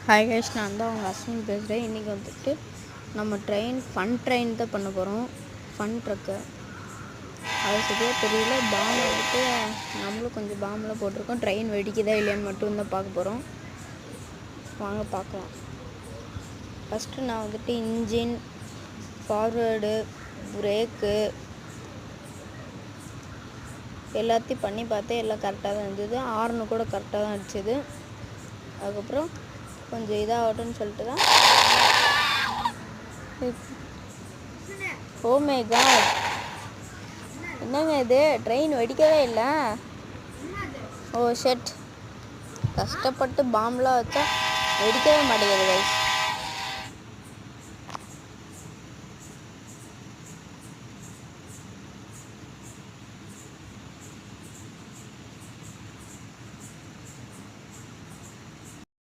Hi guys, நான் தான் அவங்க அஸ்வின் பேசுகிறேன். இன்றைக்கி வந்துட்டு நம்ம ஃபன் ட்ரெயின் தான் பண்ண போகிறோம். ஃபன் ட்ரக்கு அது சரியாக தெரியல. பாம்பு வந்துட்டு நம்மளும் கொஞ்சம் பாம்பெலாம் போட்டிருக்கோம். ட்ரெயின் வெடிக்குதா இல்லையான்னு மட்டும் தான் பார்க்க போகிறோம். வாங்க பார்க்கலாம். ஃபஸ்ட்டு நான் வந்துட்டு இன்ஜின், ஃபார்வேர்டு, பிரேக்கு எல்லாத்தையும் பண்ணி பார்த்தேன். எல்லாம் கரெக்டாக தான் இருந்தது. ஹார்னு கூட கரெக்டாக தான் அடிச்சது. அதுக்கப்புறம் கொஞ்சம் இதாகட்டும்னு சொல்லிட்டு தான் ஓ மை காட், என்னங்க இது, ட்ரெயின் வெடிக்கவே இல்லை. ஓ ஷெட், கஷ்டப்பட்டு பாம்பெலாம் வச்சா வெடிக்கவே மாட்டேங்குது கைஸ்.